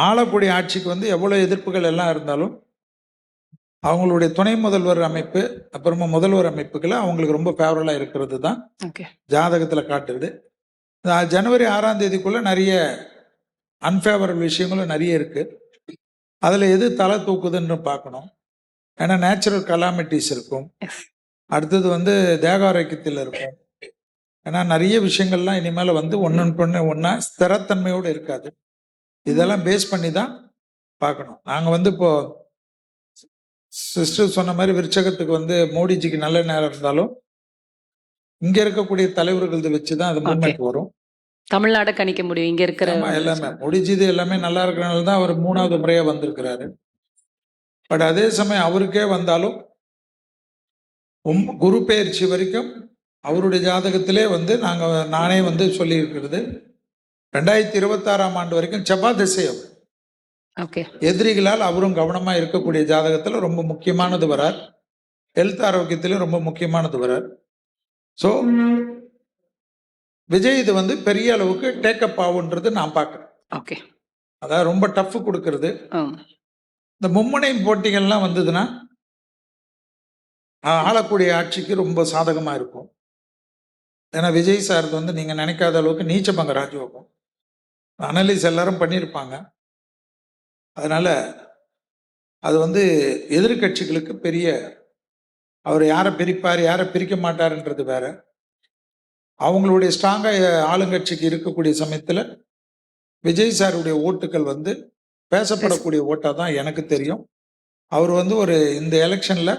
ஆளக்கூடிய ஆட்சிக்கு வந்து எவ்வளோ எதிர்ப்புகள் எல்லாம் இருந்தாலும் அவங்களுடைய துணை முதல்வர் அமைப்பு அப்புறமா முதல்வர் அமைப்புகளை அவங்களுக்கு ரொம்ப ஃபேவரலாக இருக்கிறது தான் ஜாதகத்தில் காட்டுது. ஜனவரி 6ஆம் தேதிக்குள்ள நிறைய அன்ஃபேவரபிள் விஷயங்களும் நிறைய இருக்கு. அதில் எது தலை தூக்குதுன்னு பார்க்கணும். ஏன்னா நேச்சுரல் கலாமிட்டிஸ் இருக்கும். அடுத்தது வந்து தேக ஆரோக்கியத்தில் இருக்கும். ஏன்னா நிறைய விஷயங்கள்லாம் இனிமேல் வந்து ஒன்றா ஸ்திரத்தன்மையோடு இருக்காது. இதெல்லாம் பேஸ் பண்ணி தான் பார்க்கணும். நாங்கள் வந்து இப்போ சிஸ்டர் சொன்ன மாதிரி விருச்சகத்துக்கு வந்து மோடிஜிக்கு நல்ல நேரம் இருந்தாலும் இங்க இருக்கக்கூடிய தலைவர்கள் வச்சுதான் அது மூவ்மெண்ட் வரும். தமிழ்நாடு கணிக்க முடியும். இங்க இருக்கிற எல்லாமே மோடிஜி எல்லாமே நல்லா இருக்கிறனால தான் அவர் 3வது முறையா வந்திருக்கிறாரு. பட் அதே சமயம் அவருக்கே வந்தாலும் குரு பெயர்ச்சி வரைக்கும் அவருடைய ஜாதகத்திலே வந்து நானே வந்து சொல்லி இருக்கிறது 2026ஆம் ஆண்டு வரைக்கும் செவ்வாய் திசை அவர். எதிரிகளால் அவரும் கவனமா இருக்கக்கூடிய ஜாதகத்துல ரொம்ப முக்கியமானது வரார். ஹெல்த் ஆரோக்கியத்திலும் ரொம்ப முக்கியமானது வரார். ஸோ விஜய் இது வந்து பெரிய அளவுக்கு டேக்கப் ஆகுன்றது நான் பார்க்குறேன். அதாவது ரொம்ப டஃப் கொடுக்கறது. இந்த மும்முனை போட்டிகள்லாம் வந்ததுன்னா ஆளக்கூடிய ஆட்சிக்கு ரொம்ப சாதகமா இருக்கும். ஏன்னா விஜய் சார் வந்து நீங்க நினைக்காத அளவுக்கு நீச்சபங்க ராஜயோகம் அனலிஸ் எல்லாரும் பண்ணியிருப்பாங்க. அதனால அது வந்து எதிர்கட்சிகளுக்கு பெரிய அவர் யாரை பிரிப்பார் யாரை பிரிக்க மாட்டாருன்றது வேற. அவங்களுடைய ஸ்ட்ராங்கா ஆளுங்கட்சிக்கு இருக்கக்கூடிய சமயத்தில் விஜய் சாருடைய ஓட்டுகள் வந்து பேசப்படக்கூடிய ஓட்டா தான் எனக்கு தெரியும். அவர் வந்து ஒரு இந்த எலெக்ஷன்ல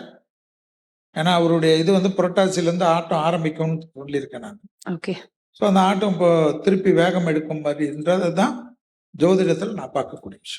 ஏன்னா அவருடைய இது வந்து புரட்டாசிலேருந்து ஆட்டம் ஆரம்பிக்கும்னு சொல்லியிருக்கேன் நான். ஸோ அந்த ஆட்டம் இப்போ திருப்பி வேகம் எடுக்கும் மாதிரி என்றதை தான் ஜோதிடத்தில் நான் பார்க்கக்கூடிய விஷயம்.